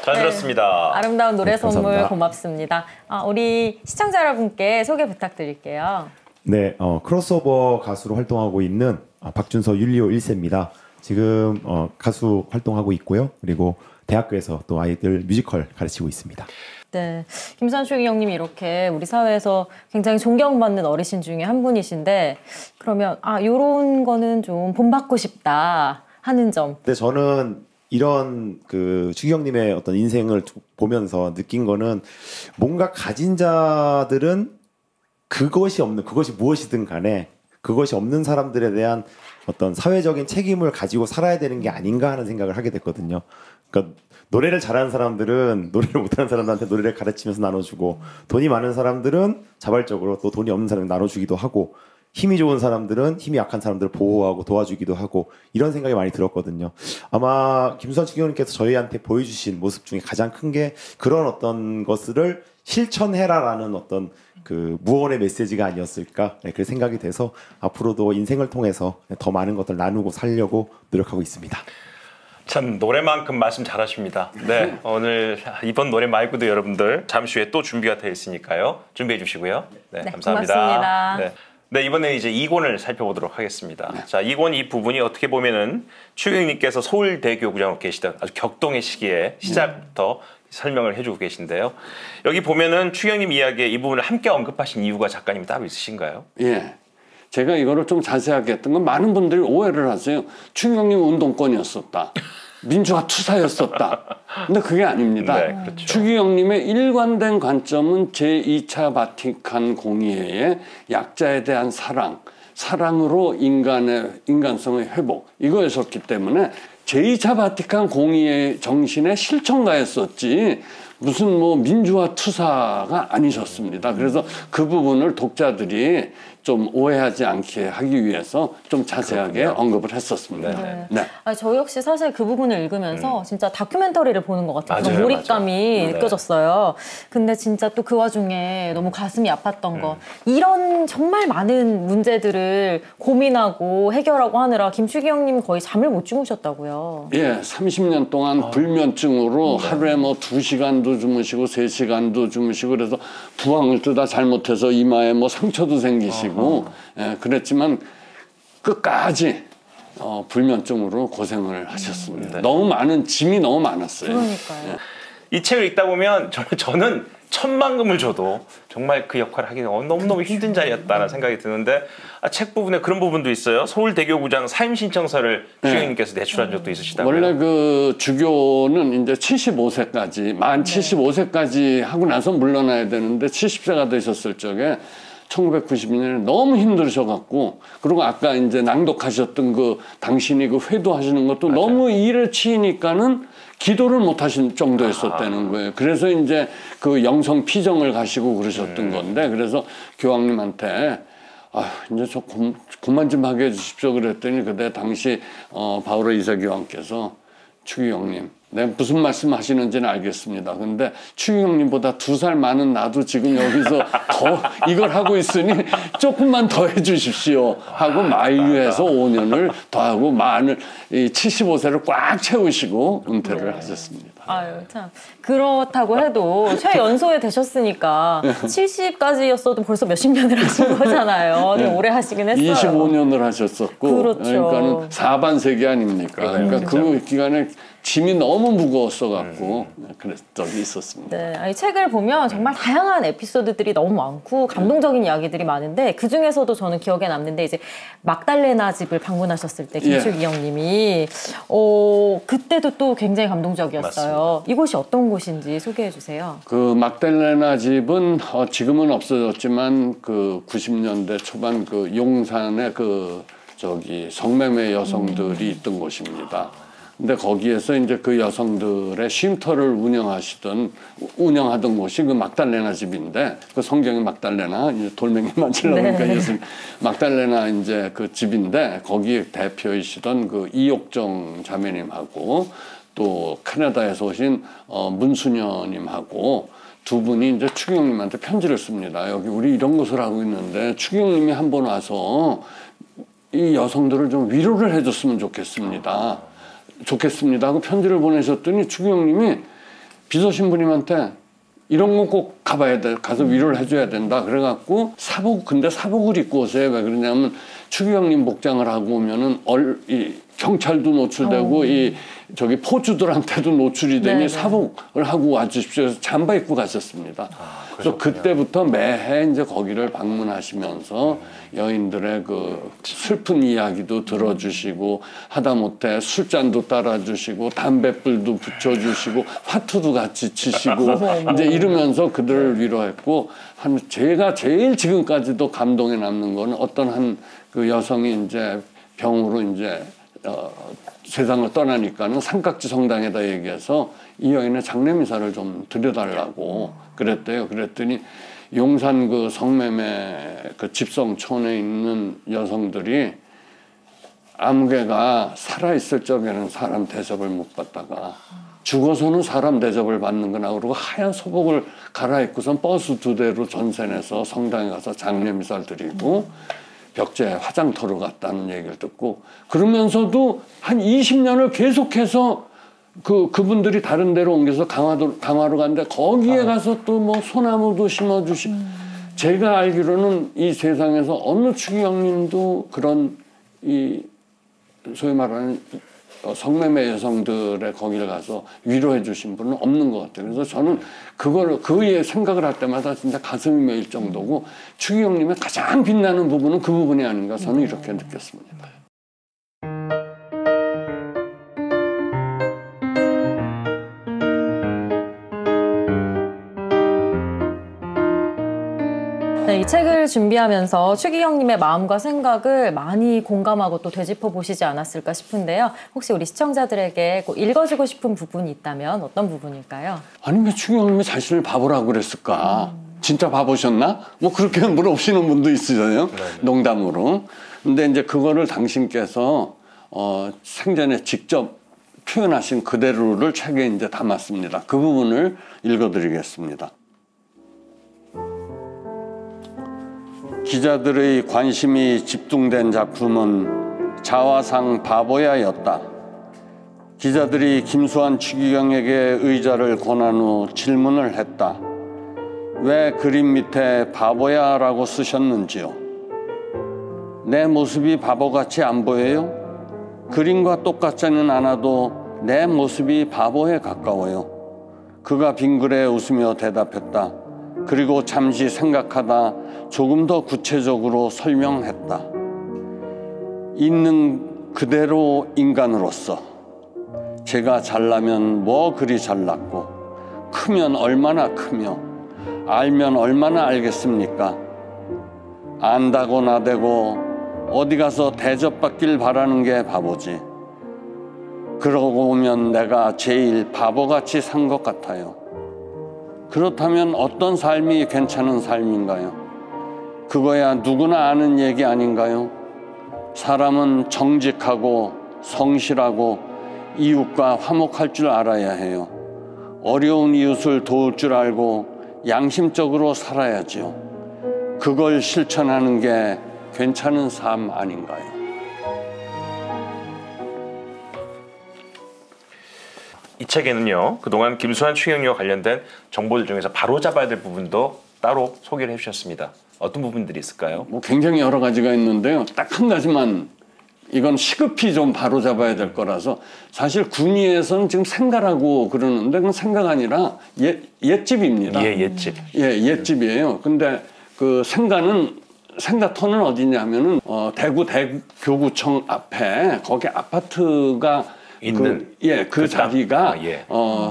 잘 들었습니다. 아름다운 노래 선물 감사합니다. 고맙습니다. 우리 시청자 여러분께 소개 부탁드릴게요. 네, 크로스오버 가수로 활동하고 있는 박준서 율리오 1세입니다. 지금 가수 활동하고 있고요. 그리고 대학교에서 또 아이들 뮤지컬 가르치고 있습니다. 네, 김선충 형님이 이렇게 우리 사회에서 굉장히 존경받는 어르신 중에 한 분이신데 그러면 요런 거는 좀 본받고 싶다 하는 점. 근데 저는 이런 그 추기 형님의 어떤 인생을 보면서 느낀 거는 뭔가 가진 자들은 그것이 무엇이든 간에 그것이 없는 사람들에 대한 어떤 사회적인 책임을 가지고 살아야 되는 게 아닌가 하는 생각을 하게 됐거든요. 그러니까 노래를 잘하는 사람들은 노래를 못하는 사람들한테 노래를 가르치면서 나눠주고 돈이 많은 사람들은 자발적으로 또 돈이 없는 사람을 나눠주기도 하고 힘이 좋은 사람들은 힘이 약한 사람들을 보호하고 도와주기도 하고 이런 생각이 많이 들었거든요. 아마 김수환 추기호님께서 저희한테 보여주신 모습 중에 가장 큰 게 그런 어떤 것을 실천해라라는 어떤 그 무언의 메시지가 아니었을까 그런 생각이 돼서 앞으로도 인생을 통해서 더 많은 것들 나누고 살려고 노력하고 있습니다. 참 노래만큼 말씀 잘하십니다. 네, 오늘 이번 노래 말고도 여러분들 잠시 후에 또 준비가 되어 있으니까요. 준비해 주시고요. 네, 감사합니다. 고맙습니다. 네, 이번에 이제 2권을 살펴보도록 하겠습니다. 자, 2권 이 부분이 어떻게 보면은 추경님께서 서울대교구장으로 계시던 아주 격동의 시기에 시작부터 설명을 해주고 계신데요. 여기 보면은 추경님 이야기에 이 부분을 함께 언급하신 이유가 작가님 따로 있으신가요? 예. 제가 이거를 좀 자세하게 했던 건 많은 분들이 오해를 하세요. 추경님 운동권이었었다. 민주화 투사였었다. 근데 그게 아닙니다. 네, 그렇죠. 추기경님의 일관된 관점은 제2차 바티칸 공의회의 약자에 대한 사랑으로 인간성의 회복 이거였었기 때문에 제2차 바티칸 공의회 정신의 실천가였었지 무슨 민주화 투사가 아니셨습니다. 그래서 그 부분을 독자들이 좀 오해하지 않게 하기 위해서 좀 자세하게 언급을 했었습니다. 네. 네. 아니, 저희 역시 사실 그 부분을 읽으면서 진짜 다큐멘터리를 보는 것 같은 그런 맞아요, 몰입감이 맞아요. 느껴졌어요. 근데 진짜 또 그 와중에 너무 가슴이 아팠던 거 이런 정말 많은 문제들을 고민하고 해결하고 하느라 김추기 형님 거의 잠을 못 주무셨다고요. 예, 30년 동안 불면증으로 하루에 뭐 2시간도 주무시고 3시간도 주무시고 그래서 부항을 뜨다 잘못해서 이마에 뭐 상처도 생기시고 예, 그랬지만 끝까지 불면증으로 고생을 하셨습니다. 너무 많은 짐이 너무 많았어요. 그러니까요. 이 책을 읽다 보면 정말 저는 천만금을 줘도 정말 그 역할을 하기는 너무너무 힘든 자리였다는 생각이 드는데 책 부분에 그런 부분도 있어요. 서울대교구장 사임 신청서를 추기경님께서 내출한 적도 있으시다고요. 원래 그 주교는 이제 75세까지 만 75세까지 하고 나서 물러나야 되는데 70세가 되셨을 적에 1992년에 너무 힘들으셔갖고 그리고 아까 이제 낭독하셨던 그 당신이 그 회도하시는 것도 맞아요. 너무 일에 치이니까는 기도를 못 하신 정도였었다는 거예요. 그래서 이제 그 영성 피정을 가시고 그러셨던 건데 그래서 교황님한테 이제 저 그만 좀 하게 해주십시오 그랬더니 그때 당시 바오로 2세 교황께서 추기 형님 내가 무슨 말씀 하시는지는 알겠습니다. 근데 추기 형님보다 2살 많은 나도 지금 여기서 더 이걸 하고 있으니 조금만 더 해주십시오 하고 만류해서 5년을 더하고 만을 75세를 꽉 채우시고 은퇴를 하셨습니다. 아유 참 그렇다고 해도 최연소에 되셨으니까 70까지였어도 벌써 몇십 년을 하신 거잖아요. 네. 오래 하시긴 했어요. 25년을 하셨었고 그렇죠. 그러니까는 4반세기 아닙니까? 그러니까 그 기간에 짐이 너무 무거웠어 갖고 그랬던 적이 있었습니다. 네, 이 책을 보면 정말 다양한 에피소드들이 너무 많고 감동적인 이야기들이 많은데 그 중에서도 저는 기억에 남는데 이제 막달레나 집을 방문하셨을 때 김추기 형님이 그때도 또 굉장히 감동적이었어요. 맞습니다. 이곳이 어떤 곳인지 소개해 주세요. 그 막달레나 집은 지금은 없어졌지만 그 90년대 초반 그 용산에 그 저기 성매매 여성들이 있던 곳입니다. 근데 거기에서 이제 그 여성들의 쉼터를 운영하던 곳이 그 막달레나 집인데 그 성경의 막달레나 이제 돌멩이 만지려니까 예수님 막달레나 이제 그 집인데 거기 대표이시던 그 이옥정 자매님하고 또 캐나다에서 오신 문수녀님하고 두 분이 이제 추기경님한테 편지를 씁니다. 여기 우리 이런 것을 하고 있는데 추기경님이 한번 와서 이 여성들을 좀 위로를 해줬으면 좋겠습니다 하고 편지를 보내셨더니 추기경님이 비서신부님한테 이런 건 꼭 가봐야 돼. 가서 위로를 해줘야 된다. 그래갖고 근데 사복을 입고 오세요. 왜 그러냐면 추기경님 복장을 하고 오면은 이 경찰도 노출되고 이 저기 포주들한테도 노출이 되니 네네. 사복을 하고 와주십시오. 그래서 잠바 입고 가셨습니다. 그래서 그때부터 매해 이제 거기를 방문하시면서 여인들의 그 슬픈 이야기도 들어주시고 하다못해 술잔도 따라주시고 담뱃불도 붙여주시고 화투도 같이 치시고 이제 이러면서 그들을 위로했고 제가 제일 지금까지도 감동에 남는 거는 어떤 한 그 여성이 이제 병으로 이제 세상을 떠나니까는 삼각지 성당에다 얘기해서 이 여인의 장례미사를 좀 드려달라고 그랬대요. 그랬더니 용산 그 성매매 그 집성촌에 있는 여성들이 아무개가 살아있을 적에는 사람 대접을 못 받다가 죽어서는 사람 대접을 받는 거나 그러고 하얀 소복을 갈아입고선 버스 2대로 전세내서 성당에 가서 장례미사를 드리고 벽제 화장터로 갔다는 얘기를 듣고 그러면서도 한 20년을 계속해서 그분들이 다른 데로 옮겨서 강화로 갔는데 거기에 가서 또 뭐 소나무도 심어주시고 제가 알기로는 이 세상에서 어느 추기경님도 그런 이 소위 말하는 성매매 여성들의 거기를 가서 위로해 주신 분은 없는 것 같아요. 그래서 저는 그 생각을 할 때마다 진짜 가슴이 메일 정도고 추기경님의 가장 빛나는 부분은 그 부분이 아닌가 저는 이렇게 느꼈습니다. 네, 이 책을 준비하면서 추기경님의 마음과 생각을 많이 공감하고 또 되짚어 보시지 않았을까 싶은데요. 혹시 우리 시청자들에게 꼭 읽어주고 싶은 부분이 있다면 어떤 부분일까요? 아니 왜 추기경님이 자신을 바보라고 그랬을까? 진짜 바보셨나? 뭐 그렇게 물어보시는 분도 있으세요. 농담으로. 근데 이제 그거를 당신께서 생전에 직접 표현하신 그대로를 책에 이제 담았습니다. 그 부분을 읽어드리겠습니다. 기자들의 관심이 집중된 작품은 자화상 바보야였다. 기자들이 김수환 추기경에게 의자를 권한 후 질문을 했다. 왜 그림 밑에 바보야라고 쓰셨는지요? 내 모습이 바보같이 안 보여요? 그림과 똑같지는 않아도 내 모습이 바보에 가까워요. 그가 빙그레 웃으며 대답했다. 그리고 잠시 생각하다 조금 더 구체적으로 설명했다. 있는 그대로 인간으로서 제가 잘나면 뭐 그리 잘났고 크면 얼마나 크며 알면 얼마나 알겠습니까? 안다고 나대고 어디 가서 대접받길 바라는 게 바보지. 그러고 보면 내가 제일 바보같이 산 것 같아요. 그렇다면 어떤 삶이 괜찮은 삶인가요? 그거야 누구나 아는 얘기 아닌가요? 사람은 정직하고 성실하고 이웃과 화목할 줄 알아야 해요. 어려운 이웃을 도울 줄 알고 양심적으로 살아야지요. 그걸 실천하는 게 괜찮은 삶 아닌가요? 이 책에는요, 그동안 김수환 추기경과 관련된 정보들 중에서 바로잡아야 될 부분도 따로 소개를 해주셨습니다. 어떤 부분들이 있을까요? 뭐 굉장히 여러 가지가 있는데요. 딱 한 가지만 이건 시급히 좀 바로잡아야 될 거라서 사실 군위에서는 지금 생가라고 그러는데 그건 생가가 아니라 옛집입니다. 예, 옛집. 예, 옛집이에요. 근데 그 생가터는 어디냐면은 대구 대교구청 앞에 거기 아파트가 있는 그 자리가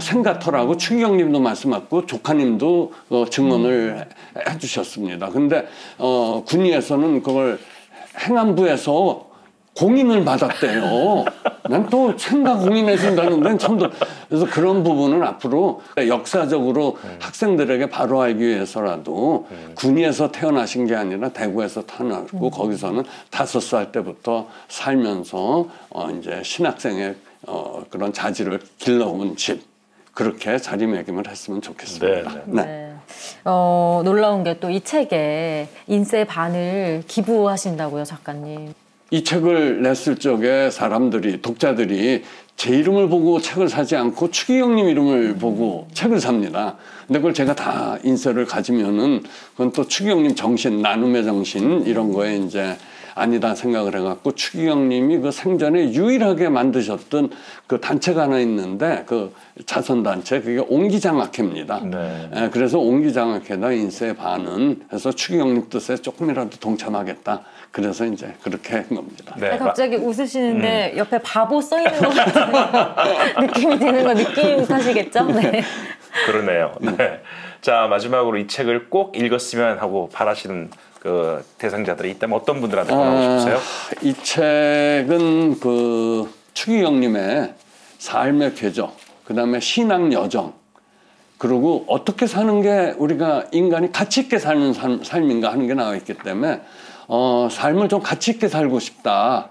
생가터라고 추기경님도 말씀하셨고 조카님도 증언을 해주셨습니다. 근데 군위에서는 그걸 행안부에서 공인을 받았대요. 난 또 생가 공인해 준다는데 처음도. 그래서 그런 부분은 앞으로 역사적으로 학생들에게 바로 알기 위해서라도 군위에서 태어나신 게 아니라 대구에서 태어났고 거기서는 5살 때부터 살면서 이제 신학생의 그런 자질을 길러온 집. 그렇게 자리매김을 했으면 좋겠습니다. 네. 놀라운 게 또 이 책에 인쇄 반을 기부하신다고요, 작가님. 이 책을 냈을 적에 사람들이, 독자들이 제 이름을 보고 책을 사지 않고 추기경님 이름을 보고 책을 삽니다. 근데 그걸 제가 다 인쇄를 가지면은 그건 또 추기경님 정신, 나눔의 정신 이런 거에 이제 아니다 생각을 해갖고 추기경님이 그 생전에 유일하게 만드셨던 그 단체가 하나 있는데 그 자선단체 그게 옹기장학회입니다. 네. 그래서 옹기장학회다 인쇄 반은 해서 추기경님 뜻에 조금이라도 동참하겠다. 그래서 이제 그렇게 한 겁니다. 네. 갑자기 웃으시는데 옆에 바보 써 있는 것 같은 느낌이 드는 거 느낌 탓이겠죠? 네. 그러네요. 네. 자, 마지막으로 이 책을 꼭 읽었으면 하고 바라시는 그 대상자들이 있다면 어떤 분들한테 권하고 싶으세요? 이 책은 그 추기경님의 삶의 궤적, 그 다음에 신앙 여정, 그리고 어떻게 사는 게 우리가 인간이 가치 있게 사는 삶인가 하는 게 나와 있기 때문에 삶을 좀 가치 있게 살고 싶다.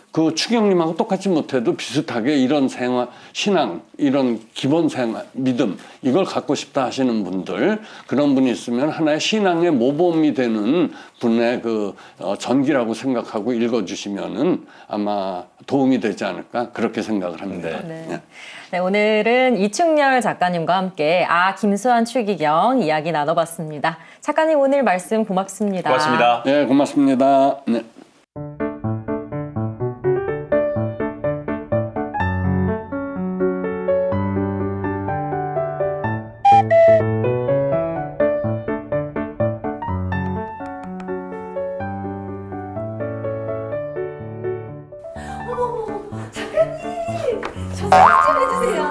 그 추기경님하고 똑같이 못해도 비슷하게 이런 생활, 신앙, 이런 기본 생활, 믿음 이걸 갖고 싶다 하시는 분들 그런 분이 있으면 하나의 신앙의 모범이 되는 분의 그 전기라고 생각하고 읽어주시면은 아마 도움이 되지 않을까 그렇게 생각을 합니다. 네. 네, 오늘은 이충렬 작가님과 함께 김수환 추기경 이야기 나눠봤습니다. 작가님 오늘 말씀 고맙습니다. 고맙습니다. 네, 고맙습니다. 네.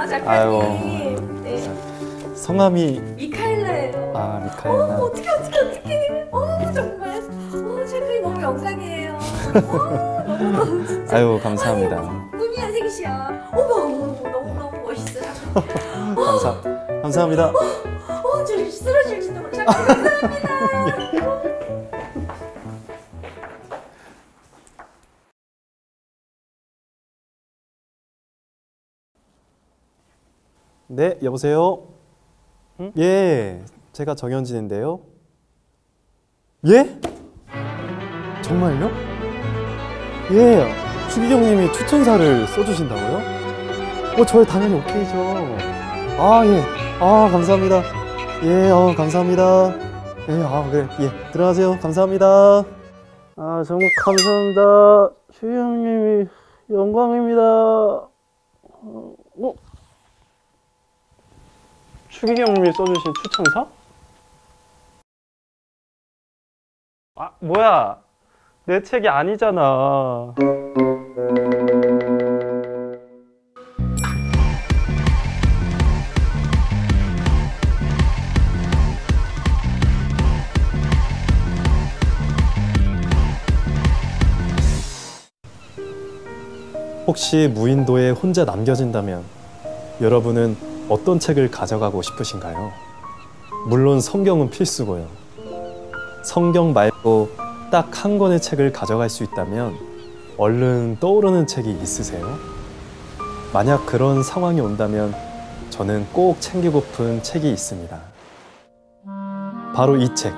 작가님! 아유, 네. 성함이 미카엘라예요. 미카엘라. 어떡해. 정말. 작가님 너무 영광이에요. 너무 진짜. 아유, 감사합니다. 꿈이야 생시야. 너무 멋있어요. 감사합니다. 저 쓰러질지도 몰라. 네, 여보세요? 응? 예, 제가 정현진인데요. 예? 정말요? 예, 추기경님이 추천사를 써주신다고요? 저희 당연히 오케이죠. 아, 예. 아, 감사합니다. 예, 감사합니다. 예, 그래. 예, 들어가세요. 감사합니다. 아, 정말 감사합니다. 추기경님이 영광입니다. 추기경님이 써주신 추천사? 아, 뭐야. 내 책이 아니잖아. 혹시 무인도에 혼자 남겨진다면 여러분은 어떤 책을 가져가고 싶으신가요? 물론 성경은 필수고요. 성경 말고 딱 한 권의 책을 가져갈 수 있다면 얼른 떠오르는 책이 있으세요? 만약 그런 상황이 온다면 저는 꼭 챙기고픈 책이 있습니다. 바로 이 책,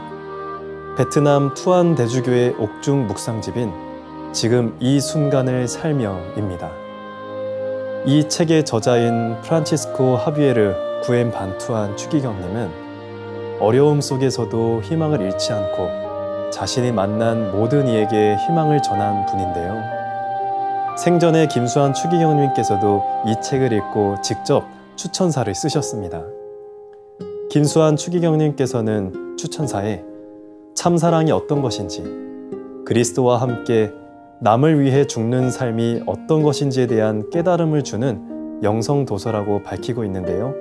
베트남 투안 대주교의 옥중 묵상집인 지금 이 순간을 살며입니다. 이 책의 저자인 프란치스코 하비에르 구엠 반투안 추기경님은 어려움 속에서도 희망을 잃지 않고 자신이 만난 모든 이에게 희망을 전한 분인데요. 생전에 김수환 추기경님께서도 이 책을 읽고 직접 추천사를 쓰셨습니다. 김수환 추기경님께서는 추천사에 참사랑이 어떤 것인지, 그리스도와 함께 남을 위해 죽는 삶이 어떤 것인지에 대한 깨달음을 주는 영성도서라고 밝히고 있는데요.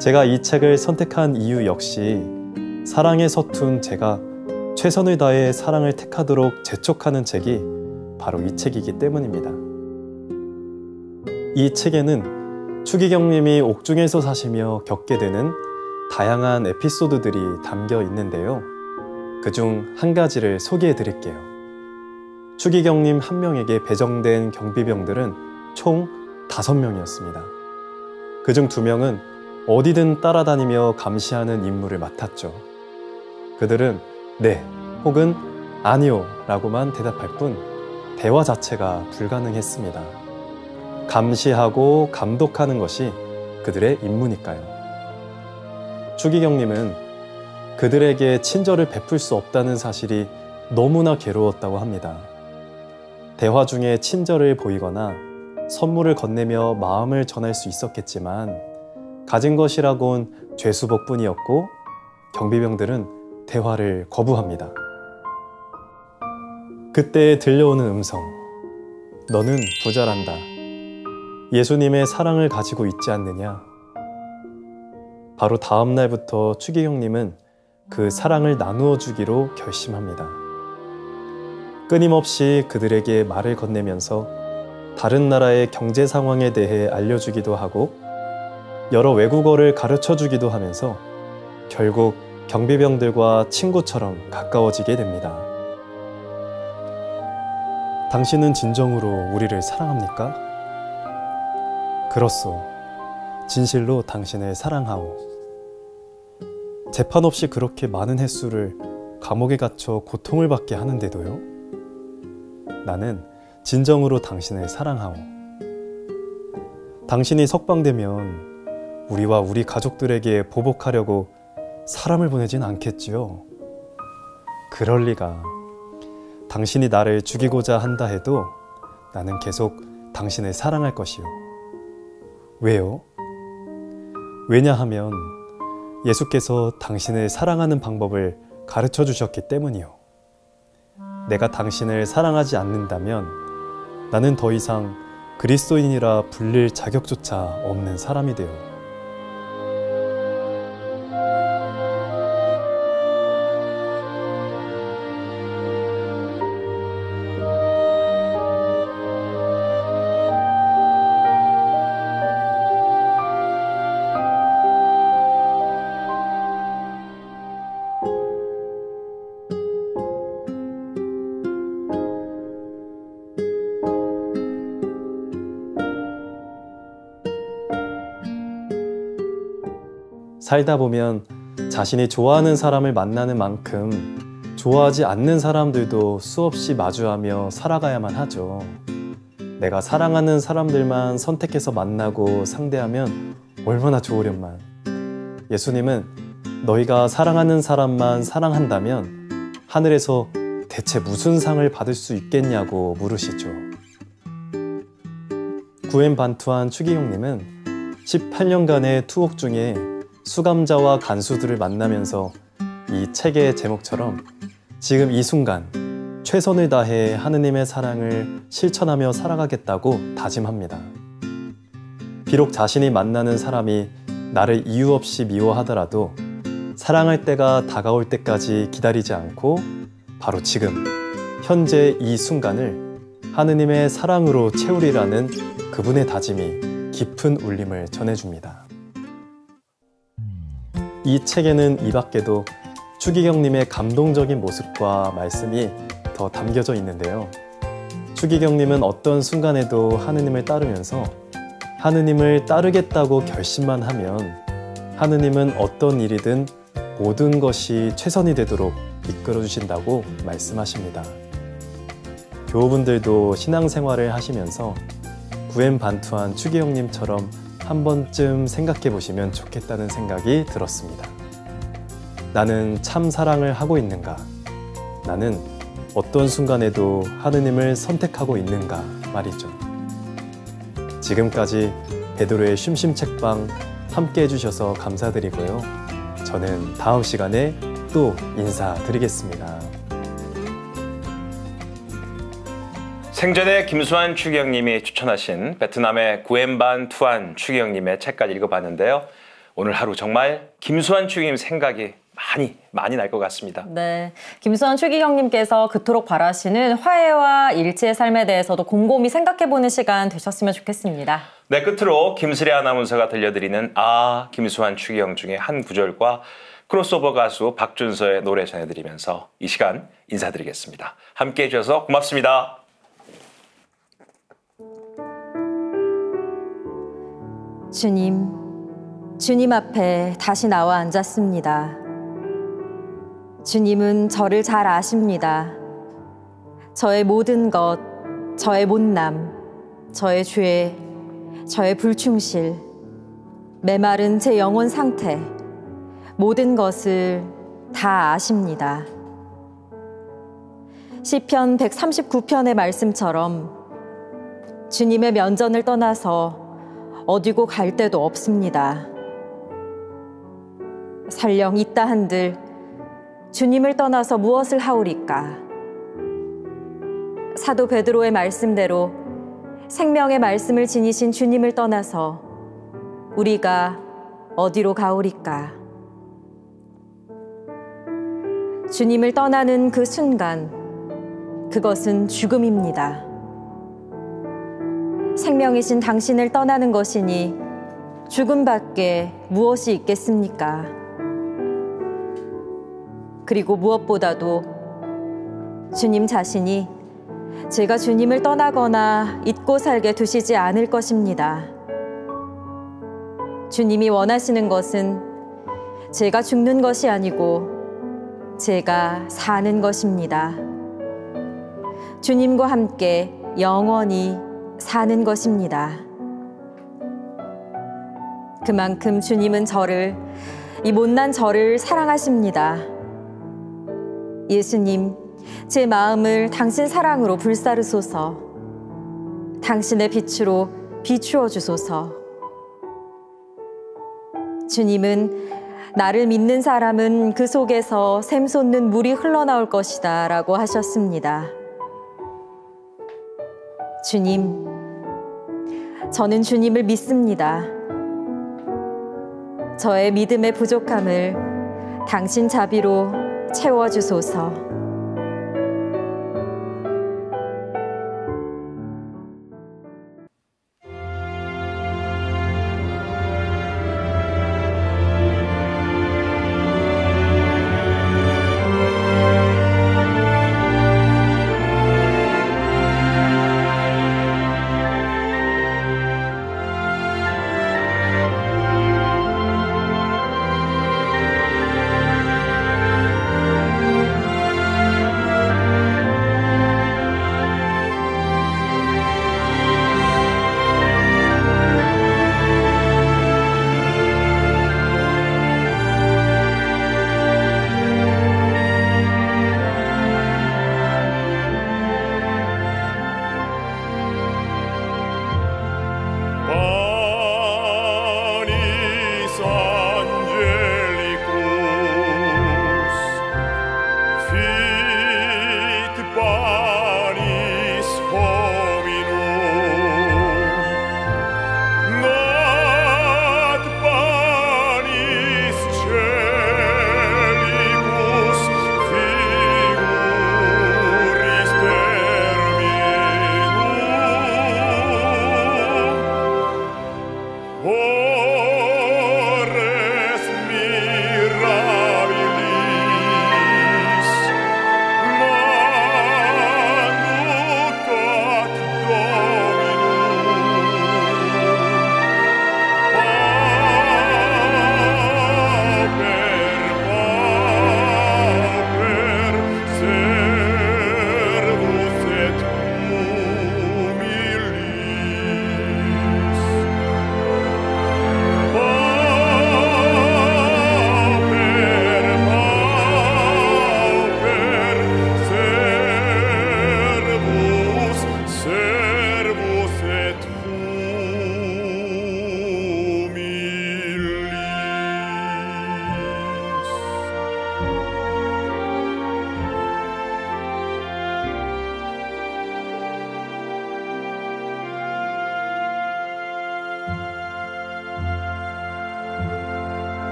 제가 이 책을 선택한 이유 역시 사랑에 서툰 제가 최선을 다해 사랑을 택하도록 재촉하는 책이 바로 이 책이기 때문입니다. 이 책에는 추기경님이 옥중에서 사시며 겪게 되는 다양한 에피소드들이 담겨 있는데요. 그중 한 가지를 소개해 드릴게요. 추기경님 한 명에게 배정된 경비병들은 총 5명이었습니다. 그중 2명은 어디든 따라다니며 감시하는 임무를 맡았죠. 그들은 네 혹은 아니요 라고만 대답할 뿐 대화 자체가 불가능했습니다. 감시하고 감독하는 것이 그들의 임무니까요. 추기경님은 그들에게 친절을 베풀 수 없다는 사실이 너무나 괴로웠다고 합니다. 대화 중에 친절을 보이거나 선물을 건네며 마음을 전할 수 있었겠지만 가진 것이라곤 죄수복뿐이었고 경비병들은 대화를 거부합니다. 그때 들려오는 음성, 너는 부자란다. 예수님의 사랑을 가지고 있지 않느냐? 바로 다음 날부터 추기경님은 그 사랑을 나누어 주기로 결심합니다. 끊임없이 그들에게 말을 건네면서 다른 나라의 경제 상황에 대해 알려주기도 하고 여러 외국어를 가르쳐 주기도 하면서 결국 경비병들과 친구처럼 가까워지게 됩니다. 당신은 진정으로 우리를 사랑합니까? 그렇소. 진실로 당신을 사랑하오. 재판 없이 그렇게 많은 횟수를 감옥에 갇혀 고통을 받게 하는데도요. 나는 진정으로 당신을 사랑하오. 당신이 석방되면 우리와 우리 가족들에게 보복하려고 사람을 보내진 않겠지요. 그럴 리가. 당신이 나를 죽이고자 한다 해도 나는 계속 당신을 사랑할 것이요. 왜요? 왜냐하면 예수께서 당신을 사랑하는 방법을 가르쳐 주셨기 때문이요. 내가 당신을 사랑하지 않는다면 나는 더 이상 그리스도인이라 불릴 자격조차 없는 사람이 되어 살다 보면 자신이 좋아하는 사람을 만나는 만큼 좋아하지 않는 사람들도 수없이 마주하며 살아가야만 하죠. 내가 사랑하는 사람들만 선택해서 만나고 상대하면 얼마나 좋으련만. 예수님은 너희가 사랑하는 사람만 사랑한다면 하늘에서 대체 무슨 상을 받을 수 있겠냐고 물으시죠. 구엠반투한 추기경님은 18년간의 투옥 중에 수감자와 간수들을 만나면서 이 책의 제목처럼 지금 이 순간 최선을 다해 하느님의 사랑을 실천하며 살아가겠다고 다짐합니다. 비록 자신이 만나는 사람이 나를 이유 없이 미워하더라도 사랑할 때가 다가올 때까지 기다리지 않고 바로 지금 현재 이 순간을 하느님의 사랑으로 채우리라는 그분의 다짐이 깊은 울림을 전해줍니다. 이 책에는 이 밖에도 추기경님의 감동적인 모습과 말씀이 더 담겨져 있는데요. 추기경님은 어떤 순간에도 하느님을 따르면서 하느님을 따르겠다고 결심만 하면 하느님은 어떤 일이든 모든 것이 최선이 되도록 이끌어 주신다고 말씀하십니다. 교우분들도 신앙생활을 하시면서 구엠반투한 추기경님처럼 한 번쯤 생각해 보시면 좋겠다는 생각이 들었습니다. 나는 참 사랑을 하고 있는가? 나는 어떤 순간에도 하느님을 선택하고 있는가 말이죠. 지금까지 베드로의 쉼쉼책방 함께 해주셔서 감사드리고요. 저는 다음 시간에 또 인사드리겠습니다. 생전에 김수환 추기경님이 추천하신 베트남의 구엠반투한 추기경님의 책까지 읽어봤는데요. 오늘 하루 정말 김수환 추기경님 생각이 많이 날 것 같습니다. 네, 김수환 추기경님께서 그토록 바라시는 화해와 일치의 삶에 대해서도 곰곰이 생각해보는 시간 되셨으면 좋겠습니다. 네, 끝으로 김슬희 아나운서가 들려드리는 김수환 추기경 중에 한 구절과 크로스오버 가수 박준서의 노래 전해드리면서 이 시간 인사드리겠습니다. 함께해 주셔서 고맙습니다. 주님 앞에 다시 나와 앉았습니다. 주님은 저를 잘 아십니다. 저의 모든 것, 저의 못남, 저의 죄, 저의 불충실, 메마른 제 영혼 상태, 모든 것을 다 아십니다. 시편 139편의 말씀처럼 주님의 면전을 떠나서 어디고 갈 데도 없습니다. 설령 있다 한들 주님을 떠나서 무엇을 하오리까? 사도 베드로의 말씀대로 생명의 말씀을 지니신 주님을 떠나서 우리가 어디로 가오리까? 주님을 떠나는 그 순간, 그것은 죽음입니다. 생명이신 당신을 떠나는 것이니 죽음밖에 무엇이 있겠습니까? 그리고 무엇보다도 주님 자신이 제가 주님을 떠나거나 잊고 살게 두시지 않을 것입니다. 주님이 원하시는 것은 제가 죽는 것이 아니고 제가 사는 것입니다. 주님과 함께 영원히 사는 것입니다. 그만큼 주님은 이 못난 저를 사랑하십니다. 예수님, 제 마음을 당신 사랑으로 불사르소서. 당신의 빛으로 비추어 주소서. 주님은 나를 믿는 사람은 그 속에서 샘솟는 물이 흘러나올 것이다 라고 하셨습니다. 주님, 저는 주님을 믿습니다. 저의 믿음의 부족함을 당신 자비로 채워주소서.